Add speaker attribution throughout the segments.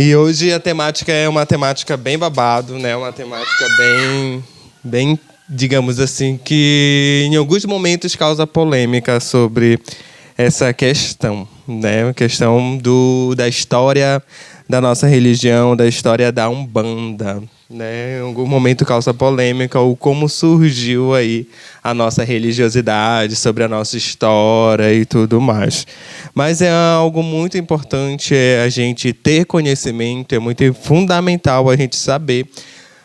Speaker 1: E hoje a temática é uma temática bem babado, né? Uma temática bem, digamos assim, que em alguns momentos causa polêmica sobre essa questão, né? A questão da história da nossa religião, da história da Umbanda, né? Em algum momento causa polêmica o como surgiu aí a nossa religiosidade, sobre a nossa história e tudo mais. Mas é algo muito importante a gente ter conhecimento, é muito fundamental a gente saber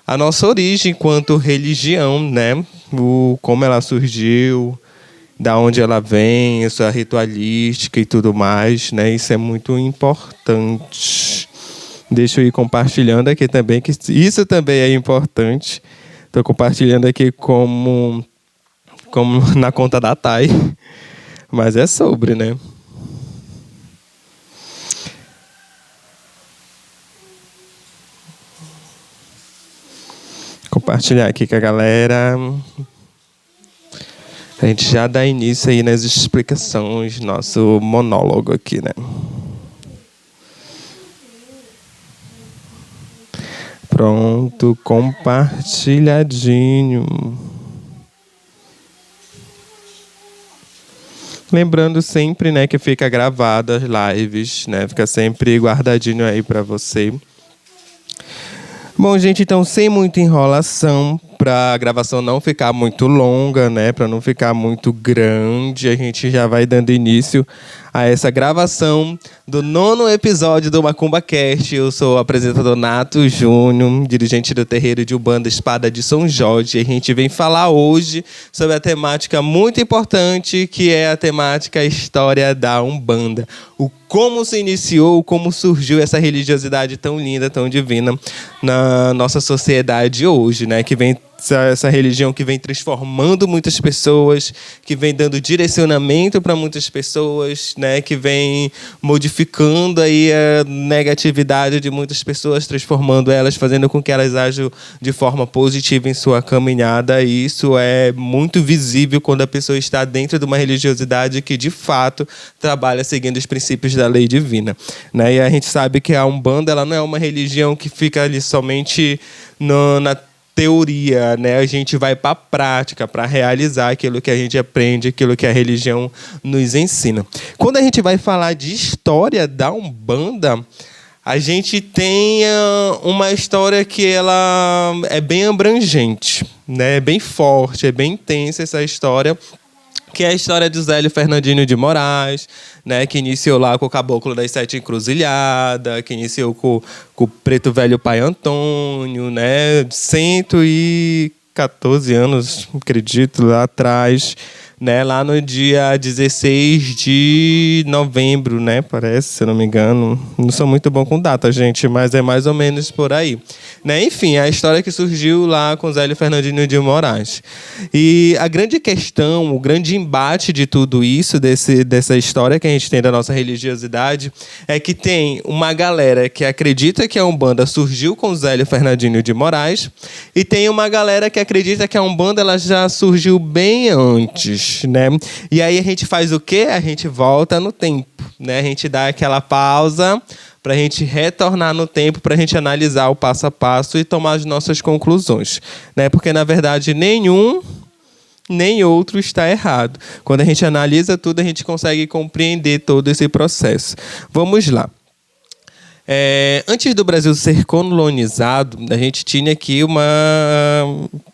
Speaker 1: a nossa origem enquanto religião, né? Como ela surgiu, da onde ela vem, a sua ritualística e tudo mais, né? Isso é muito importante. Deixa eu ir compartilhando aqui também, que isso também é importante. Estou compartilhando aqui como na conta da Thay, mas é sobre, né? Compartilhar aqui com a galera. A gente já dá início aí nas explicações, nosso monólogo aqui, né? Pronto, compartilhadinho. Lembrando sempre, né, que fica gravada as lives, né? Fica sempre guardadinho aí para você. Bom, gente, então sem muita enrolação, para a gravação não ficar muito longa, né, para não ficar muito grande, a gente já vai dando início a essa gravação do 9º episódio do MacumbaCast. Eu sou o apresentador Nato Júnior, dirigente do terreiro de Umbanda Espada de São Jorge. E a gente vem falar hoje sobre a temática muito importante, que é a temática história da Umbanda. O como se iniciou, como surgiu essa religiosidade tão linda, tão divina na nossa sociedade hoje, né? Que vem essa religião que vem transformando muitas pessoas, que vem dando direcionamento para muitas pessoas, né? Que vem modificando aí a negatividade de muitas pessoas, transformando elas, fazendo com que elas ajam de forma positiva em sua caminhada. E isso é muito visível quando a pessoa está dentro de uma religiosidade que, de fato, trabalha seguindo os princípios da lei divina, né? E a gente sabe que a Umbanda, ela não é uma religião que fica ali somente na teoria, né? A gente vai para a prática, para realizar aquilo que a gente aprende, aquilo que a religião nos ensina. Quando a gente vai falar de história da Umbanda, a gente tem uma história que ela é bem abrangente, né? É bem forte, é bem intensa essa história, que é a história de Zélio Fernandinho de Moraes, né, que iniciou lá com o Caboclo das Sete Encruzilhadas, que iniciou com o Preto Velho Pai Antônio, né, 114 anos, acredito, lá atrás, né, lá no dia 16 de novembro, né, parece, se eu não me engano. Não sou muito bom com data, gente, mas é mais ou menos por aí, né? Enfim, a história que surgiu lá com Zélio Fernandinho de Moraes. E a grande questão, o grande embate de tudo isso, dessa história que a gente tem da nossa religiosidade, é que tem uma galera que acredita que a Umbanda surgiu com Zélio Fernandinho de Moraes, e tem uma galera que acredita que a Umbanda ela já surgiu bem antes, né? E aí a gente faz o quê? A gente volta no tempo, né? A gente dá aquela pausa para a gente retornar no tempo, para a gente analisar o passo a passo e tomar as nossas conclusões, né? Porque, na verdade, nenhum nem outro está errado. Quando a gente analisa tudo, a gente consegue compreender todo esse processo. Vamos lá. Antes do Brasil ser colonizado, a gente tinha aqui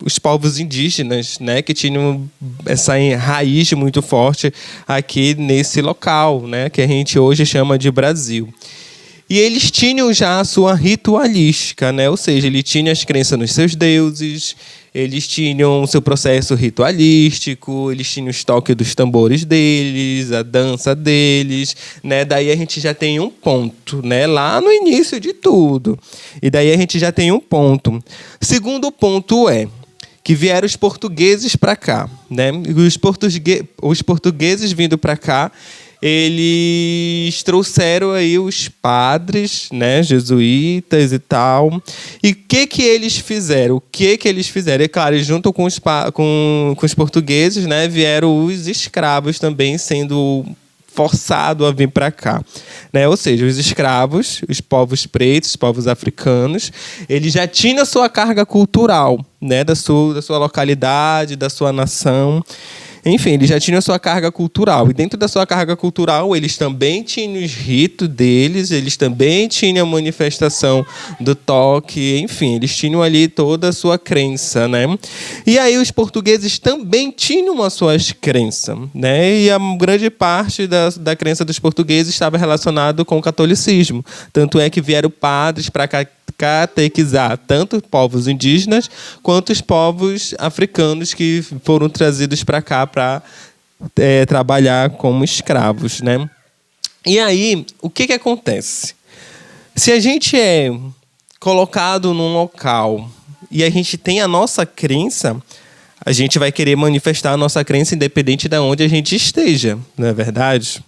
Speaker 1: os povos indígenas, né, que tinham essa raiz muito forte aqui nesse local, né, que a gente hoje chama de Brasil. E eles tinham já a sua ritualística, né? Ou seja, eles tinham as crenças nos seus deuses, eles tinham o seu processo ritualístico, eles tinham os toques dos tambores deles, a dança deles, né? Daí a gente já tem um ponto, né? Lá no início de tudo. E daí a gente já tem um ponto. Segundo ponto é que vieram os portugueses para cá, né? Os portugueses vindo para cá, eles trouxeram aí os padres, né, jesuítas e tal. E o que eles fizeram? É claro, junto com os portugueses, né, vieram os escravos também sendo forçado a vir para cá, né? Ou seja, os escravos, os povos pretos, os povos africanos, eles já tinham a sua carga cultural, né? Da sua localidade, da sua nação. Enfim, eles já tinham a sua carga cultural. E dentro da sua carga cultural, eles também tinham os ritos deles, eles também tinham a manifestação do toque, enfim, eles tinham ali toda a sua crença, né? E aí os portugueses também tinham as suas crenças, né? E a grande parte da crença dos portugueses estava relacionado com o catolicismo. Tanto é que vieram padres para catequizar tanto os povos indígenas quanto os povos africanos que foram trazidos para cá para trabalhar como escravos, né? E aí, o que acontece? Se a gente é colocado num local e a gente tem a nossa crença, a gente vai querer manifestar a nossa crença independente de onde a gente esteja, não é verdade?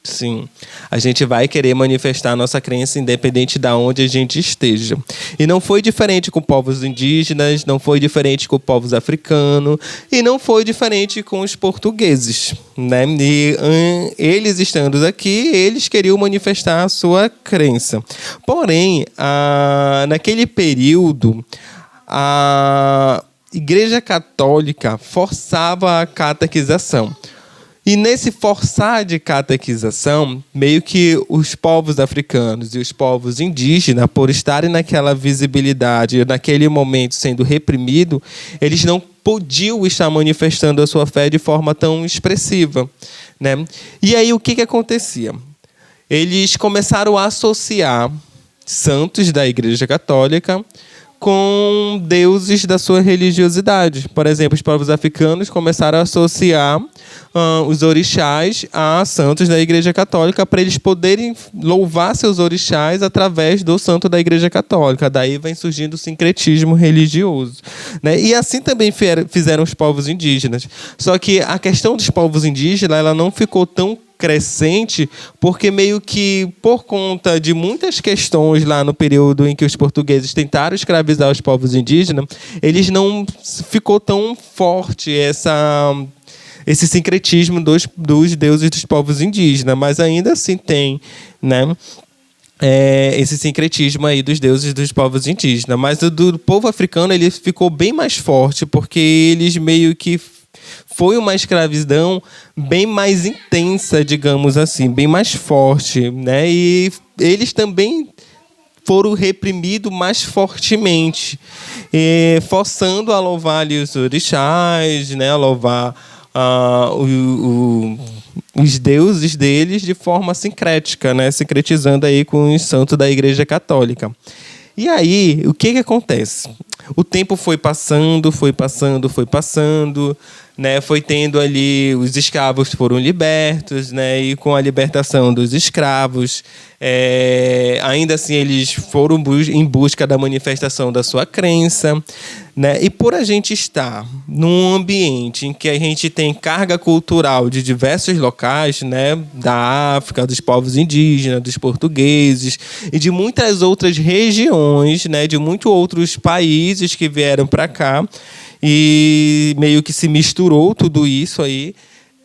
Speaker 1: Sim, a gente vai querer manifestar a nossa crença independente de onde a gente esteja. E não foi diferente com povos indígenas, não foi diferente com povos africanos e não foi diferente com os portugueses, né? E eles estando aqui, eles queriam manifestar a sua crença. Porém, naquele período, a Igreja Católica forçava a catequização. E nesse forçar de catequização, meio que os povos africanos e os povos indígenas, por estarem naquela visibilidade, naquele momento sendo reprimido, eles não podiam estar manifestando a sua fé de forma tão expressiva, né? E aí o que acontecia? Eles começaram a associar santos da Igreja Católica com deuses da sua religiosidade. Por exemplo, os povos africanos começaram a associar os orixás a santos da Igreja Católica para eles poderem louvar seus orixás através do santo da Igreja Católica. Daí vem surgindo o sincretismo religioso, né? E assim também fizeram os povos indígenas. Só que a questão dos povos indígenas ela não ficou tão crescente, porque meio que por conta de muitas questões lá no período em que os portugueses tentaram escravizar os povos indígenas, eles não ficou tão forte esse sincretismo dos deuses dos povos indígenas, mas ainda assim tem, né? Esse sincretismo aí dos deuses dos povos indígenas. Mas do povo africano ele ficou bem mais forte, porque eles meio que foi uma escravidão bem mais intensa, digamos assim, bem mais forte, né? E eles também foram reprimidos mais fortemente, forçando a louvar ali os orixás, né? A louvar os deuses deles de forma sincrética, né? Sincretizando aí com os santos da Igreja Católica. E aí, o que acontece? O tempo foi passando, né? Foi tendo ali, os escravos foram libertos, né? E com a libertação dos escravos, ainda assim eles foram em busca da manifestação da sua crença, né? E por a gente estar num ambiente em que a gente tem carga cultural de diversos locais, né? Da África, dos povos indígenas, dos portugueses e de muitas outras regiões, né? De muitos outros países que vieram para cá, e meio que se misturou tudo isso aí.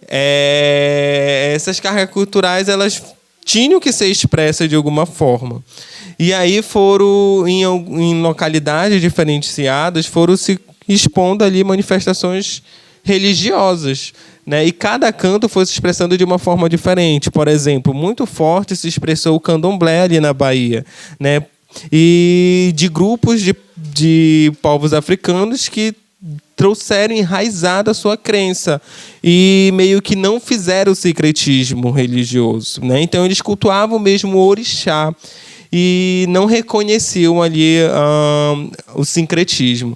Speaker 1: Essas cargas culturais elas tinham que ser expressas de alguma forma. E aí foram, em localidades diferenciadas, foram se expondo ali manifestações religiosas, né? E cada canto foi se expressando de uma forma diferente. Por exemplo, muito forte se expressou o candomblé ali na Bahia, né? E de grupos de povos africanos que trouxeram enraizada a sua crença e meio que não fizeram o sincretismo religioso, né? Então eles cultuavam mesmo o orixá e não reconheciam ali o sincretismo,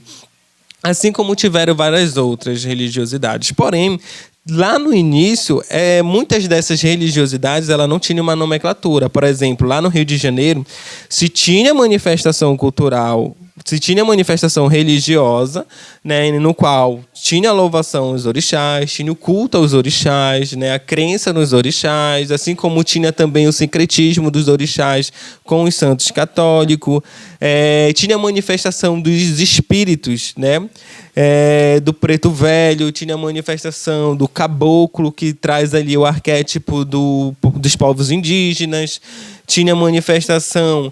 Speaker 1: assim como tiveram várias outras religiosidades. Porém, lá no início, muitas dessas religiosidades ela não tinham uma nomenclatura. Por exemplo, lá no Rio de Janeiro, se tinha manifestação cultural se tinha manifestação religiosa, né, no qual tinha a louvação aos orixás, tinha o culto aos orixás, né, a crença nos orixás, assim como tinha também o sincretismo dos orixás com os santos católicos, tinha a manifestação dos espíritos, né, do preto velho, tinha a manifestação do caboclo, que traz ali o arquétipo dos povos indígenas, tinha a manifestação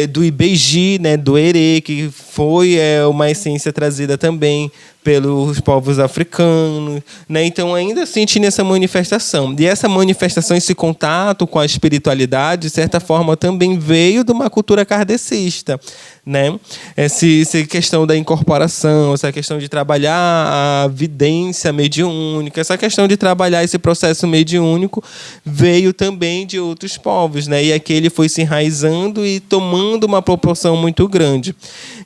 Speaker 1: do Ibeji, né, do Herê, que foi uma essência trazida também pelos povos africanos, né? Então, ainda assim, tinha essa manifestação. E essa manifestação, esse contato com a espiritualidade, de certa forma, também veio de uma cultura kardecista, né? Essa questão da incorporação, essa questão de trabalhar a vidência mediúnica, essa questão de trabalhar esse processo mediúnico veio também de outros povos, né? E aqui ele foi se enraizando e tomando uma proporção muito grande.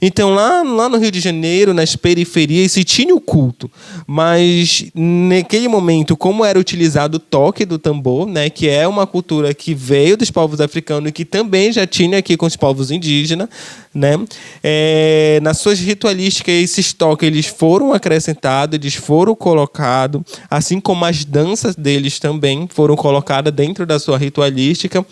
Speaker 1: Então, lá no Rio de Janeiro, nas periferias, se tinha o culto, mas naquele momento, como era utilizado o toque do tambor, né, que é uma cultura que veio dos povos africanos e que também já tinha aqui com os povos indígenas, né, nas suas ritualísticas, esses toques eles foram acrescentados, eles foram colocados, assim como as danças deles também foram colocadas dentro da sua ritualística.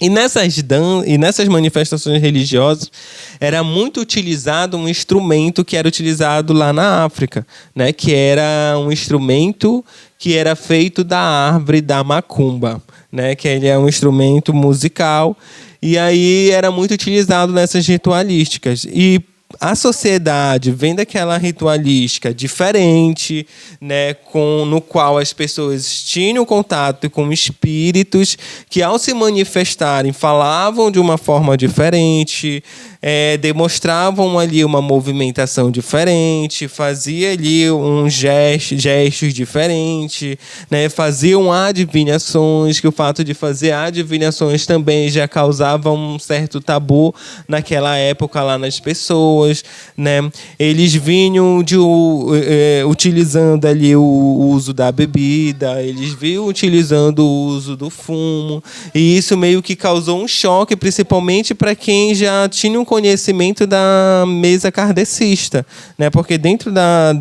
Speaker 1: E nessas manifestações religiosas era muito utilizado um instrumento que era utilizado lá na África, né? Que era um instrumento que era feito da árvore da macumba, né? Que ele é um instrumento musical e aí era muito utilizado nessas ritualísticas. E a sociedade, vendo aquela ritualística diferente, né, no qual as pessoas tinham contato com espíritos que, ao se manifestarem, falavam de uma forma diferente, demonstravam ali uma movimentação diferente, fazia ali gestos diferentes, né, faziam adivinhações, que o fato de fazer adivinhações também já causava um certo tabu naquela época lá nas pessoas. Né? Eles vinham utilizando ali o uso da bebida, eles vinham utilizando o uso do fumo, e isso meio que causou um choque, principalmente para quem já tinha um conhecimento da mesa kardecista, né? Porque dentro da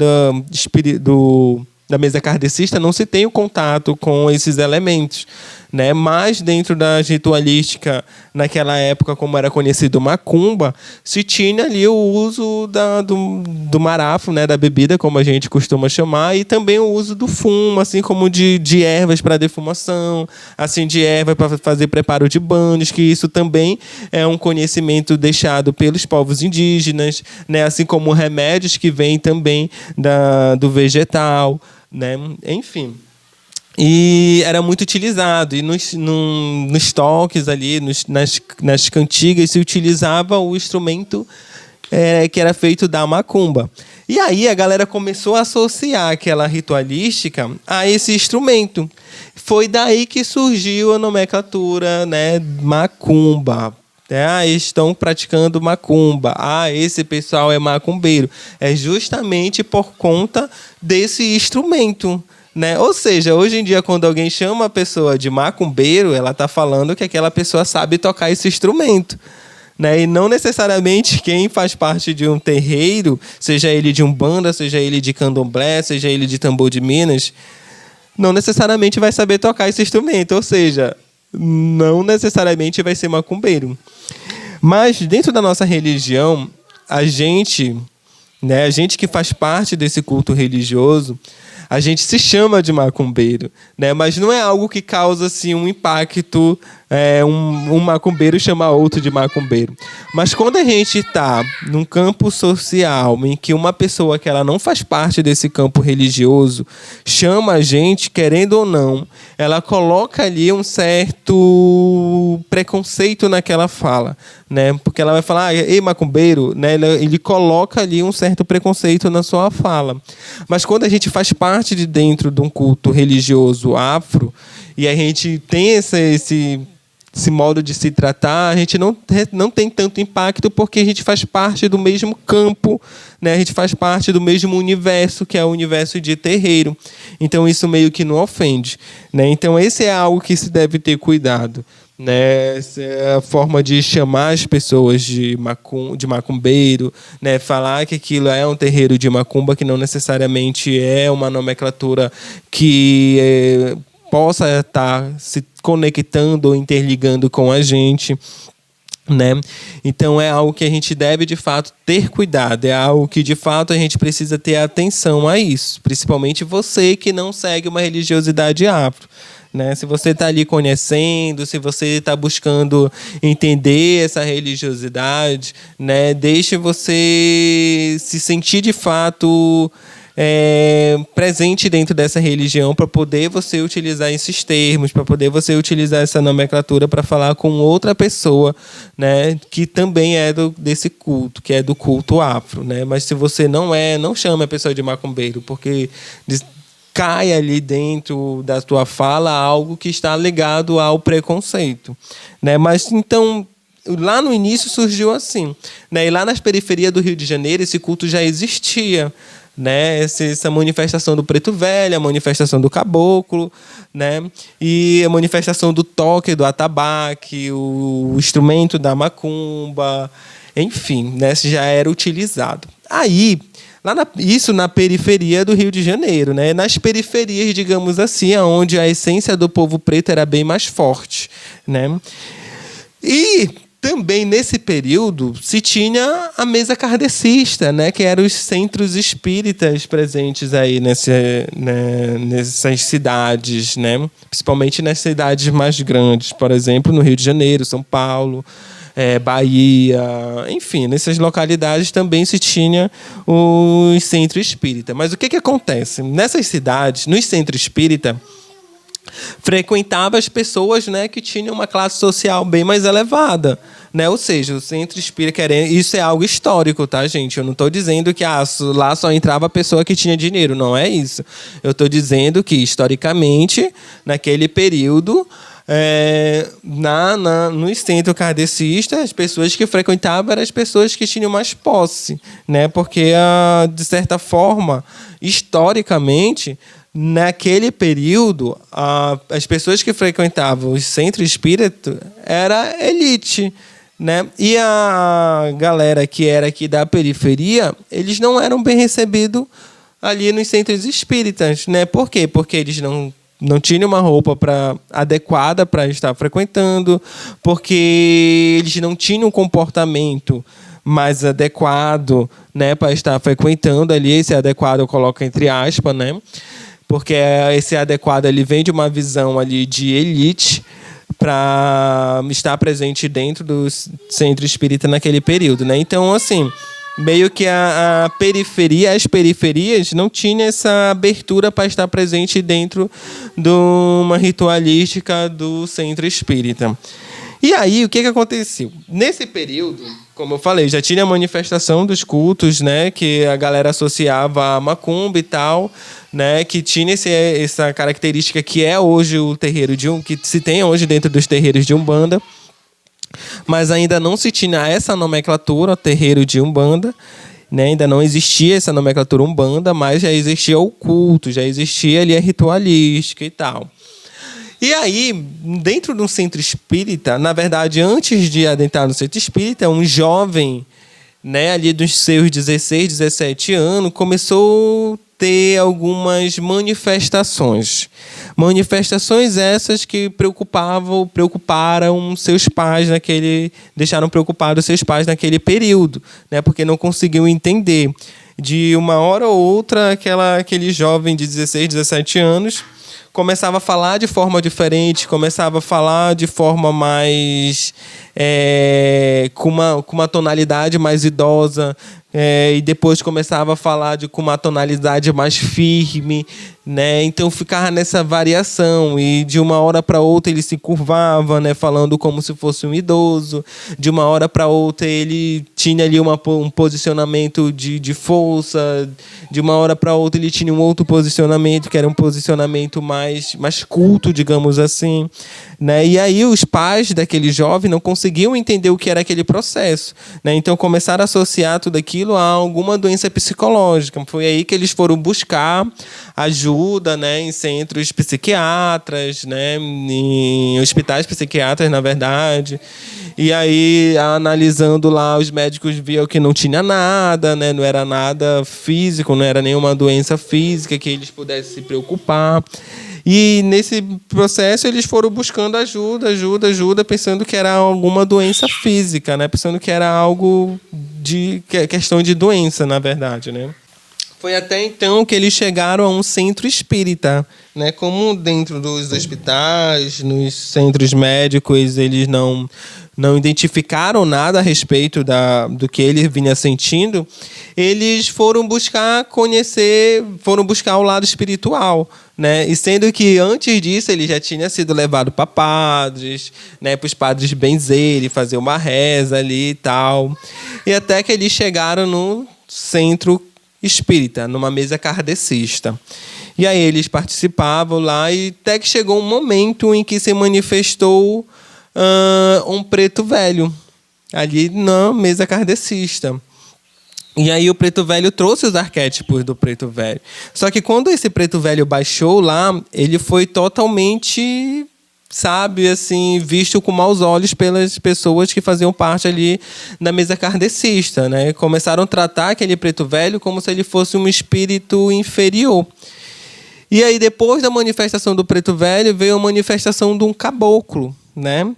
Speaker 1: mesa kardecista não se tem o contato com esses elementos, né? Mas dentro da ritualística, naquela época, como era conhecido macumba, se tinha ali o uso do marafo, né? Da bebida, como a gente costuma chamar, e também o uso do fumo, assim como de ervas para defumação, assim, de ervas para fazer preparo de banhos, que isso também é um conhecimento deixado pelos povos indígenas, né? Assim como remédios que vêm também do vegetal, né? Enfim. E era muito utilizado. E nos toques ali, nas cantigas, se utilizava o instrumento que era feito da macumba. E aí a galera começou a associar aquela ritualística a esse instrumento. Foi daí que surgiu a nomenclatura, né, macumba. Estão praticando macumba. Esse pessoal é macumbeiro. É justamente por conta desse instrumento. Né? Ou seja, hoje em dia, quando alguém chama a pessoa de macumbeiro, ela está falando que aquela pessoa sabe tocar esse instrumento. Né? E não necessariamente quem faz parte de um terreiro, seja ele de umbanda, seja ele de candomblé, seja ele de tambor de Minas, não necessariamente vai saber tocar esse instrumento. Ou seja, não necessariamente vai ser macumbeiro. Mas dentro da nossa religião, a gente que faz parte desse culto religioso, a gente se chama de macumbeiro, né? Mas não é algo que causa assim, um impacto, um macumbeiro chamar outro de macumbeiro. Mas quando a gente está num campo social em que uma pessoa que ela não faz parte desse campo religioso chama a gente, querendo ou não, ela coloca ali um certo preconceito naquela fala, né? Porque ela vai falar, ei, macumbeiro, né? Ele coloca ali um certo preconceito na sua fala. Mas quando a gente faz parte de dentro de um culto religioso afro e a gente tem esse modo de se tratar, a gente não tem tanto impacto porque a gente faz parte do mesmo campo, né? A gente faz parte do mesmo universo, que é o universo de terreiro. Então, isso meio que não ofende, né? Então, esse é algo que se deve ter cuidado, né? Essa é a forma de chamar as pessoas de macumbeiro, né? Falar que aquilo é um terreiro de macumba, que não necessariamente é uma nomenclatura que possa estar se conectando ou interligando com a gente, né? Então é algo que a gente deve de fato ter cuidado, é algo que de fato a gente precisa ter atenção a isso, principalmente você que não segue uma religiosidade afro, né? Se você está ali conhecendo, se você está buscando entender essa religiosidade, né? Deixe você se sentir de fato presente dentro dessa religião, para poder você utilizar esses termos, para poder você utilizar essa nomenclatura para falar com outra pessoa, né, que também é desse culto, que é do culto afro, né? Mas se você não chame a pessoa de macumbeiro, porque cai ali dentro da tua fala algo que está ligado ao preconceito, né? Mas então, lá no início surgiu assim, né? E lá nas periferias do Rio de Janeiro esse culto já existia, né? Essa manifestação do preto velho, a manifestação do caboclo, né? E a manifestação do toque, do atabaque, o instrumento da macumba, enfim, né? Já era utilizado. Aí, isso na periferia do Rio de Janeiro, né? Nas periferias, digamos assim, onde a essência do povo preto era bem mais forte, né? E também nesse período se tinha a mesa kardecista, né, que eram os centros espíritas presentes aí nessas cidades, né, principalmente nas cidades mais grandes, por exemplo, no Rio de Janeiro, São Paulo, Bahia, enfim, nessas localidades também se tinha os centros espíritas. Mas o que acontece? Nessas cidades, nos centros espíritas, frequentava as pessoas, né, que tinham uma classe social bem mais elevada, né? Ou seja, o centro espírita, isso é algo histórico, tá, gente? Eu não estou dizendo que lá só entrava a pessoa que tinha dinheiro, não é isso. Eu estou dizendo que, historicamente, naquele período, no centro kardecista, as pessoas que frequentavam eram as pessoas que tinham mais posse, né? Porque, de certa forma, historicamente, naquele período, as pessoas que frequentavam o centro espírita era elite, né? E a galera que era aqui da periferia, eles não eram bem recebidos ali nos centros espíritas, né? Por quê? Porque eles não tinham uma roupa adequada para estar frequentando, porque eles não tinham um comportamento mais adequado, né, para estar frequentando ali. Esse adequado eu coloco entre aspas, né? Porque esse adequado ele vem de uma visão ali de elite para estar presente dentro do centro espírita naquele período, né? Então, assim, meio que as periferias não tinham essa abertura para estar presente dentro de uma ritualística do centro espírita. E aí, o que aconteceu? Nesse período, como eu falei, já tinha a manifestação dos cultos, né, que a galera associava a macumba e tal, né, que tinha essa característica que é hoje o terreiro que se tem hoje dentro dos terreiros de Umbanda, mas ainda não se tinha essa nomenclatura, terreiro de Umbanda, né, ainda não existia essa nomenclatura Umbanda, mas já existia o culto, já existia ali a ritualística e tal. E aí, dentro de um centro espírita, na verdade, antes de adentrar no centro espírita, um jovem, né, ali dos seus 16, 17 anos, começou a ter algumas manifestações. Manifestações essas que preocuparam seus pais deixaram preocupados seus pais naquele período, né, porque não conseguiam entender. De uma hora ou outra, aquele jovem de 16, 17 anos começava a falar de forma diferente, começava a falar de forma mais com uma tonalidade mais idosa, e depois começava a falar com uma tonalidade mais firme, né? Então ficava nessa variação, e de uma hora para outra ele se curvava, né, falando como se fosse um idoso. De uma hora para outra ele tinha ali um posicionamento de força, De uma hora para outra ele tinha um outro posicionamento, que era um posicionamento mais culto, digamos assim, né? E aí os pais daquele jovem não conseguiam entender o que era aquele processo, né? Então começaram a associar tudo aquilo a alguma doença psicológica. Foi aí que eles foram buscar ajuda, né, em centros psiquiatras, né, em hospitais psiquiatras, na verdade. E aí, analisando lá, os médicos viam que não tinha nada, né? Não era nada físico, não era nenhuma doença física que eles pudessem se preocupar. E nesse processo eles foram buscando ajuda, pensando que era alguma doença física, né? Pensando que era algo de questão de doença, na verdade, né? Foi até então que eles chegaram a um centro espírita, né? Como dentro dos hospitais, nos centros médicos, eles não identificaram nada a respeito do que ele vinha sentindo, eles foram buscar o lado espiritual, né? E sendo que antes disso ele já tinha sido levado para padres, né? Para os padres benzerem, fazer uma reza ali e tal. E até que eles chegaram no centro espírita, numa mesa kardecista. E aí eles participavam lá e até que chegou um momento em que se manifestou um preto velho ali na mesa kardecista. E aí o preto velho trouxe os arquétipos do preto velho. Só que quando esse preto velho baixou lá, ele foi totalmente, sabe, assim, visto com maus olhos pelas pessoas que faziam parte ali da mesa kardecista, né? Começaram a tratar aquele preto velho como se ele fosse um espírito inferior. E aí, depois da manifestação do preto velho, veio a manifestação de um caboclo, né?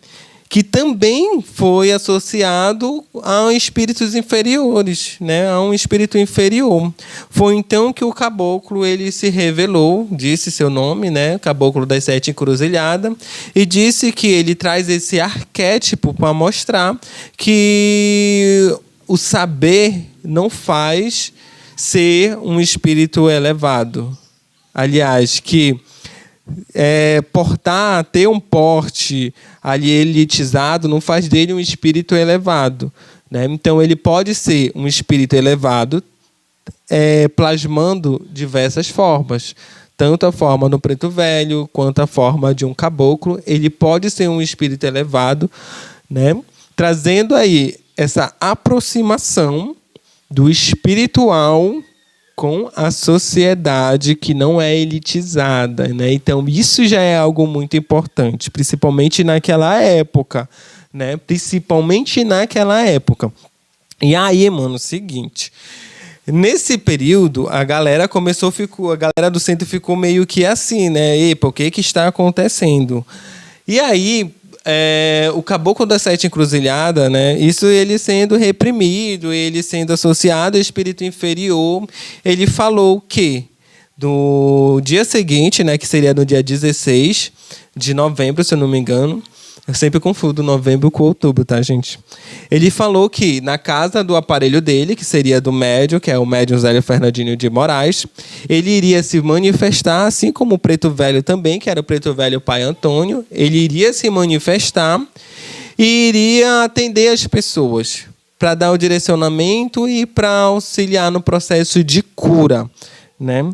Speaker 1: Que também foi associado a espíritos inferiores, né? A um espírito inferior. Foi então que o caboclo ele se revelou, disse seu nome, né? Caboclo das 7 Encruzilhadas, e disse que ele traz esse arquétipo para mostrar que o saber não faz ser um espírito elevado. Aliás, que ter um porte ali elitizado não faz dele um espírito elevado, né? Então ele pode ser um espírito elevado plasmando diversas formas, tanto a forma do preto velho quanto a forma de um caboclo. Ele pode ser um espírito elevado, né? Trazendo aí essa aproximação do espiritual com a sociedade que não é elitizada, né? Então, isso já é algo muito importante, principalmente naquela época, né? Principalmente naquela época. E aí, mano, o seguinte, nesse período, a galera do centro ficou meio que assim, né? Epa, o que está acontecendo? E aí, o caboclo das 7 Encruzilhadas, né? Isso ele sendo reprimido, ele sendo associado ao espírito inferior, ele falou que no dia seguinte, né, que seria no dia 16 de novembro, se eu não me engano, eu sempre confundo novembro com outubro, tá, gente? Ele falou que na casa do aparelho dele, que seria do médium, que é o médium Zélio Fernandinho de Moraes, ele iria se manifestar, assim como o preto velho também, que era o preto velho pai Antônio, ele iria se manifestar e iria atender as pessoas para dar o direcionamento e para auxiliar no processo de cura, né?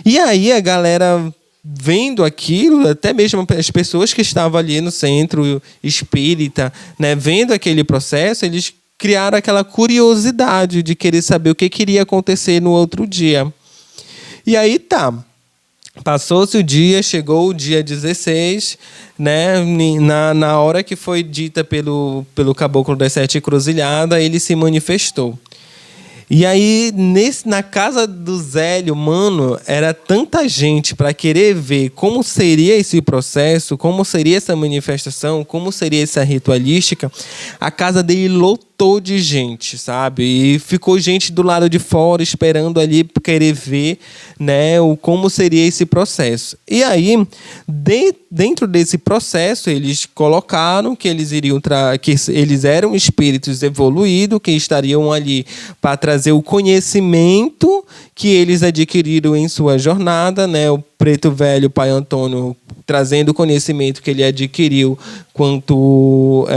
Speaker 1: E aí a galera, vendo aquilo, até mesmo as pessoas que estavam ali no centro espírita, né, vendo aquele processo, eles criaram aquela curiosidade de querer saber o que iria acontecer no outro dia. E aí tá. Passou-se o dia, chegou o dia 16, né, na hora que foi dita pelo caboclo das 7 Encruzilhadas, ele se manifestou. E aí, na casa do Zélio, mano, era tanta gente para querer ver como seria esse processo, como seria essa manifestação, como seria essa ritualística. A casa dele lotou de gente, sabe? E ficou gente do lado de fora esperando ali para querer ver, né, como seria esse processo. E aí, dentro desse processo, eles colocaram que eles que eles eram espíritos evoluídos, que estariam ali para trazer o conhecimento que eles adquiriram em sua jornada, né? O preto velho pai Antônio trazendo o conhecimento que ele adquiriu quanto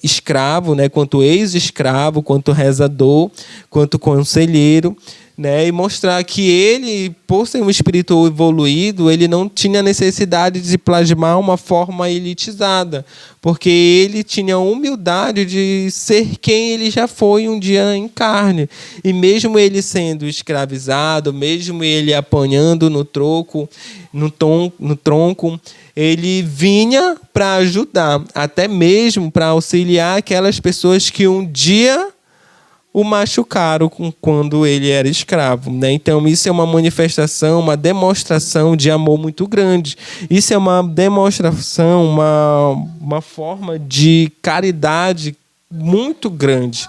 Speaker 1: escravo, né? Quanto ex-escravo, quanto rezador, quanto conselheiro, né? E mostrar que ele, por ser um espírito evoluído, ele não tinha necessidade de plasmar uma forma elitizada, porque ele tinha a humildade de ser quem ele já foi um dia em carne. E mesmo ele sendo escravizado, mesmo ele apanhando no tronco, ele vinha para ajudar, até mesmo para auxiliar aquelas pessoas que um dia o machucaram quando ele era escravo, né? Então, isso é uma manifestação, uma demonstração de amor muito grande. Isso é uma demonstração, uma forma de caridade muito grande,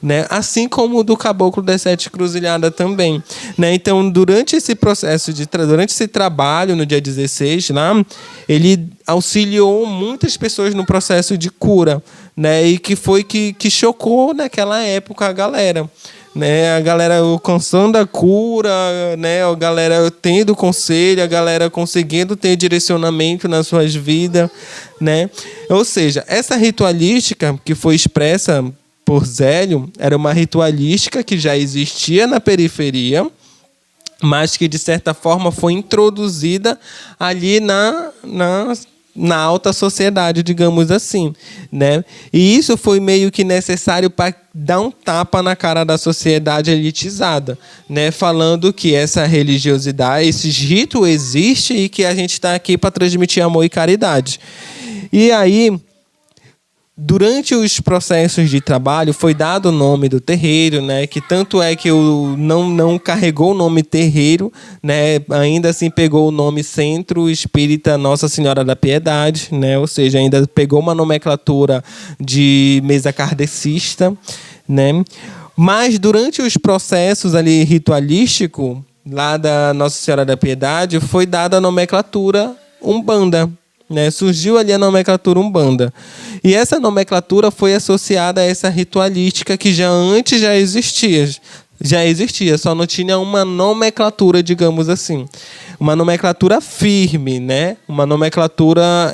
Speaker 1: né? Assim como o do Caboclo das Sete Encruzilhadas também, né? Então, durante esse processo, durante esse trabalho, no dia 16, lá, ele auxiliou muitas pessoas no processo de cura, né? E que foi que chocou naquela época a galera, né? A galera alcançando a cura, né? A galera tendo conselho, a galera conseguindo ter direcionamento nas suas vidas, né? Ou seja, essa ritualística que foi expressa por Zélio era uma ritualística que já existia na periferia, mas que, de certa forma, foi introduzida ali na alta sociedade, digamos assim, né? E isso foi meio que necessário para dar um tapa na cara da sociedade elitizada, né? Falando que essa religiosidade, esses ritos existem e que a gente está aqui para transmitir amor e caridade. E aí, durante os processos de trabalho, foi dado o nome do terreiro, né? Que tanto é que não carregou o nome terreiro, né? Ainda assim pegou o nome Centro Espírita Nossa Senhora da Piedade, né? Ou seja, ainda pegou uma nomenclatura de mesa kardecista, né? Mas durante os processos ali ritualísticos, lá da Nossa Senhora da Piedade, foi dada a nomenclatura Umbanda, né? Surgiu ali a nomenclatura Umbanda. E essa nomenclatura foi associada a essa ritualística que antes já existia. Já existia, só não tinha uma nomenclatura, digamos assim. Uma nomenclatura firme, né? Uma nomenclatura,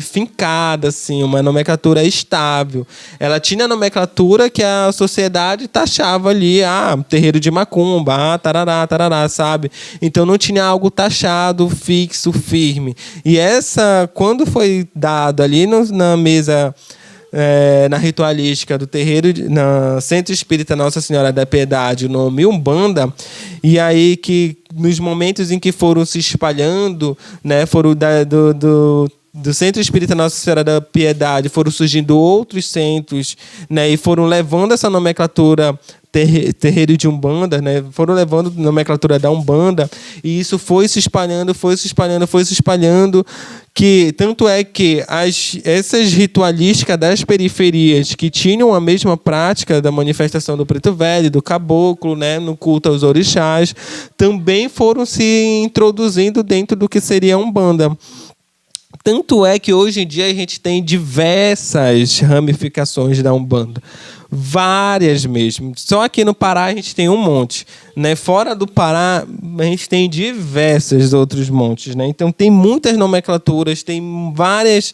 Speaker 1: fincada, assim, uma nomenclatura estável. Ela tinha a nomenclatura que a sociedade taxava ali, terreiro de macumba, tarará, tarará, sabe? Então não tinha algo taxado, fixo, firme. E quando foi dado ali na mesa, na ritualística do terreiro, na Centro Espírita Nossa Senhora da Piedade, o nome Umbanda, e aí que nos momentos em que foram se espalhando, né, foram do Centro Espírita Nossa Senhora da Piedade, foram surgindo outros centros, né, e foram levando essa nomenclatura terreiro de Umbanda, né? Foram levando a nomenclatura da Umbanda, e isso foi se espalhando, que tanto é que essas ritualísticas das periferias que tinham a mesma prática da manifestação do Preto Velho, do Caboclo, né, no culto aos orixás, também foram se introduzindo dentro do que seria a Umbanda. Tanto é que hoje em dia a gente tem diversas ramificações da Umbanda. Várias mesmo. Só aqui no Pará a gente tem um monte, né? Fora do Pará a gente tem diversos outros montes, né? Então tem muitas nomenclaturas, tem várias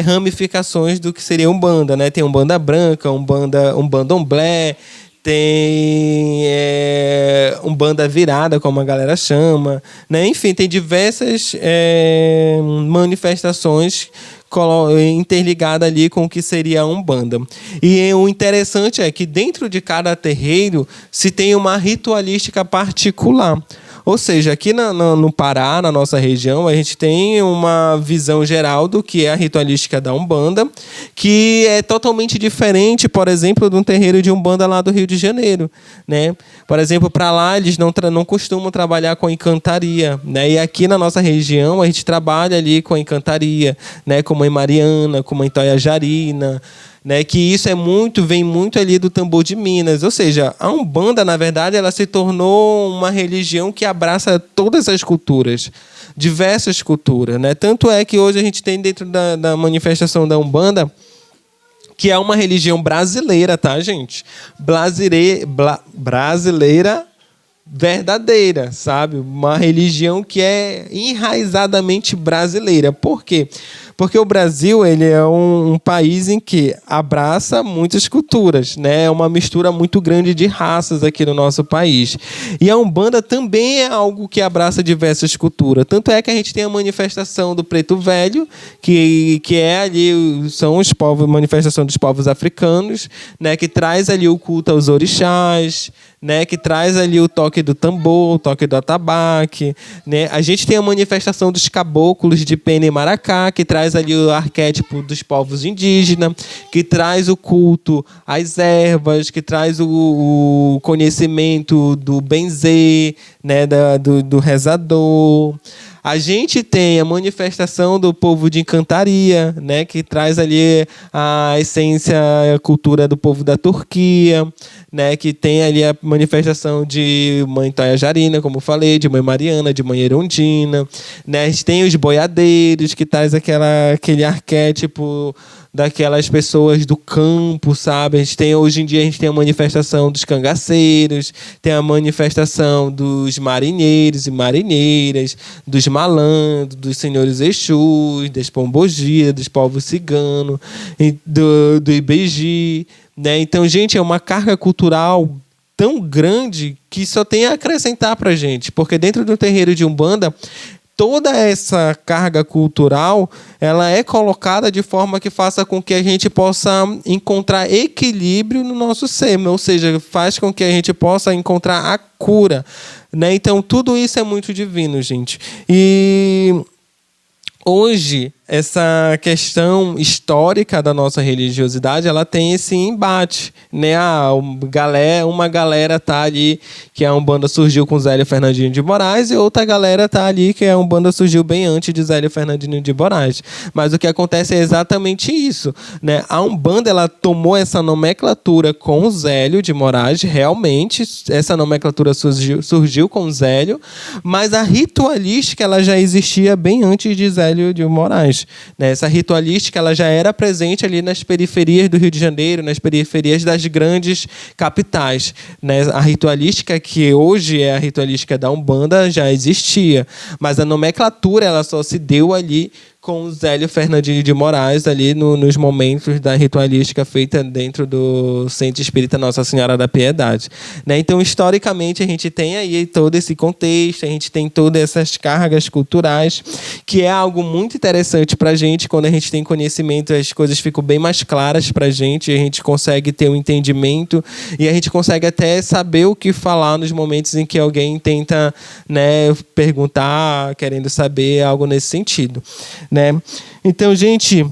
Speaker 1: ramificações do que seria Umbanda, né? Tem Umbanda branca, Umbanda Omblé, tem Umbanda virada, como a galera chama, né? Enfim, tem diversas manifestações interligada ali com o que seria a Umbanda. E o interessante é que dentro de cada terreiro se tem uma ritualística particular. Ou seja, aqui no Pará, na nossa região, a gente tem uma visão geral do que é a ritualística da Umbanda, que é totalmente diferente, por exemplo, de um terreiro de Umbanda lá do Rio de Janeiro, né? Por exemplo, para lá eles não costumam trabalhar com encantaria, né? E aqui na nossa região a gente trabalha ali com a encantaria, né? Como em Mariana, como em Toiajarina, né, que isso vem muito ali do tambor de Minas. Ou seja, a Umbanda, na verdade, ela se tornou uma religião que abraça todas as culturas, diversas culturas, né? Tanto é que hoje a gente tem dentro da manifestação da Umbanda, que é uma religião brasileira, tá, gente? Brasileira verdadeira, sabe? Uma religião que é enraizadamente brasileira. Por quê? Porque o Brasil, ele é um país em que abraça muitas culturas, né? É uma mistura muito grande de raças aqui no nosso país. E a Umbanda também é algo que abraça diversas culturas. Tanto é que a gente tem a manifestação do Preto Velho, que é ali, são os povos, manifestação dos povos africanos, né? Que traz ali o culto aos orixás, né, que traz ali o toque do tambor, o toque do atabaque, né? A gente tem a manifestação dos caboclos de Pena e Maracá, que traz ali o arquétipo dos povos indígenas, que traz o culto às ervas, que traz o conhecimento do benzer, né, do rezador. A gente tem a manifestação do povo de Encantaria, né, que traz ali a essência, a cultura do povo da Turquia, né, que tem ali a manifestação de Mãe Toia Jarina, como eu falei, de Mãe Mariana, de Mãe Erundina, né? A gente tem os boiadeiros, que traz aquele arquétipo daquelas pessoas do campo, sabe? Hoje em dia a gente tem a manifestação dos cangaceiros, tem a manifestação dos marinheiros e marinheiras, dos malandros, dos senhores Exus, das pombogiras, dos povos ciganos, do Ibeji, né? Então, gente, é uma carga cultural tão grande que só tem a acrescentar para a gente, porque dentro do terreiro de Umbanda, toda essa carga cultural, ela é colocada de forma que faça com que a gente possa encontrar equilíbrio no nosso ser, ou seja, faz com que a gente possa encontrar a cura, né? Então, tudo isso é muito divino, gente. E hoje, essa questão histórica da nossa religiosidade, ela tem esse embate, né? Uma galera tá ali que a Umbanda surgiu com Zélio Fernandinho de Moraes e outra galera tá ali que a Umbanda surgiu bem antes de Zélio Fernandinho de Moraes. Mas o que acontece é exatamente isso, né? A Umbanda, ela tomou essa nomenclatura com Zélio de Moraes, realmente essa nomenclatura surgiu com Zélio, mas a ritualística ela já existia bem antes de Zélio de Moraes. Essa ritualística ela já era presente ali nas periferias do Rio de Janeiro, nas periferias das grandes capitais, né? A ritualística que hoje é a ritualística da Umbanda já existia, mas a nomenclatura ela só se deu ali com o Zélio Fernandinho de Moraes ali nos momentos da ritualística feita dentro do Centro Espírita Nossa Senhora da Piedade, né? Então, historicamente, a gente tem aí todo esse contexto, a gente tem todas essas cargas culturais, que é algo muito interessante para a gente. Quando a gente tem conhecimento, as coisas ficam bem mais claras para a gente consegue ter um entendimento e a gente consegue até saber o que falar nos momentos em que alguém tenta, né, perguntar, querendo saber algo nesse sentido, né? Então, gente,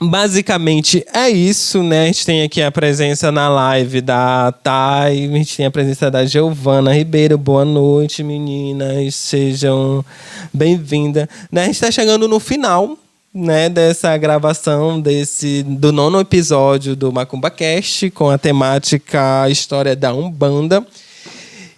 Speaker 1: basicamente é isso, né? A gente tem aqui a presença na live da Thay, a gente tem a presença da Giovana Ribeiro. Boa noite, meninas, sejam bem-vindas, né? A gente está chegando no final, né, dessa gravação do 9º episódio do MacumbaCast, com a temática História da Umbanda.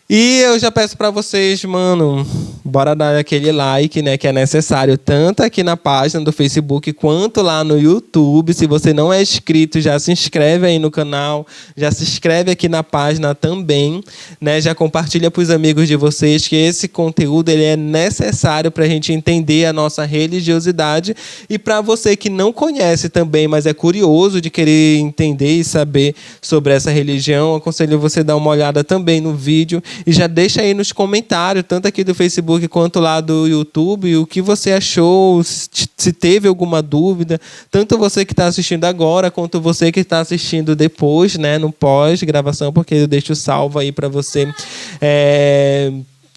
Speaker 1: E eu já peço para vocês, mano, bora dar aquele like, né, que é necessário, tanto aqui na página do Facebook quanto lá no YouTube. Se você não é inscrito, já se inscreve aí no canal, já se inscreve aqui na página também, né? Já compartilha para os amigos de vocês que esse conteúdo ele é necessário para a gente entender a nossa religiosidade. E para você que não conhece também, mas é curioso de querer entender e saber sobre essa religião, aconselho você dar uma olhada também no vídeo. E já deixa aí nos comentários, tanto aqui do Facebook quanto lá do YouTube, o que você achou, se teve alguma dúvida. Tanto você que está assistindo agora, quanto você que está assistindo depois, né, no pós-gravação, porque eu deixo salvo aí para você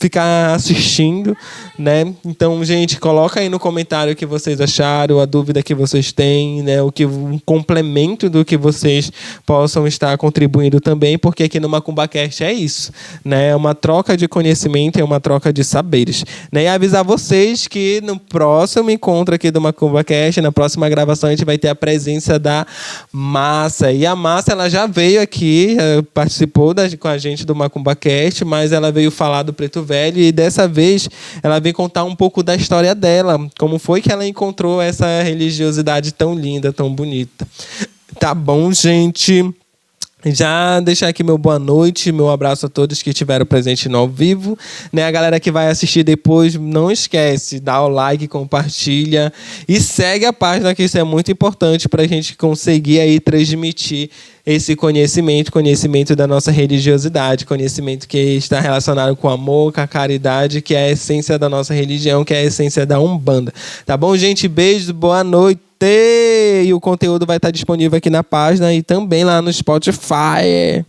Speaker 1: ficar assistindo, né? Então, gente, coloca aí no comentário o que vocês acharam, a dúvida que vocês têm, né? Um complemento do que vocês possam estar contribuindo também, porque aqui no MacumbaCast é isso, né? É uma troca de conhecimento, é uma troca de saberes, né? E avisar vocês que no próximo encontro aqui do MacumbaCast, na próxima gravação, a gente vai ter a presença da Massa. E a Massa, ela já veio aqui, participou com a gente do MacumbaCast, mas ela veio falar do Preto Velho, e dessa vez ela veio contar um pouco da história dela, como foi que ela encontrou essa religiosidade tão linda, tão bonita. Tá bom, gente? Já deixar aqui meu boa noite, meu abraço a todos que estiveram presentes no ao vivo, né? A galera que vai assistir depois, não esquece, dá o like, compartilha e segue a página, que isso é muito importante para a gente conseguir aí transmitir esse conhecimento da nossa religiosidade, conhecimento que está relacionado com o amor, com a caridade, que é a essência da nossa religião, que é a essência da Umbanda. Tá bom, gente? Beijo, boa noite! E o conteúdo vai estar disponível aqui na página e também lá no Spotify.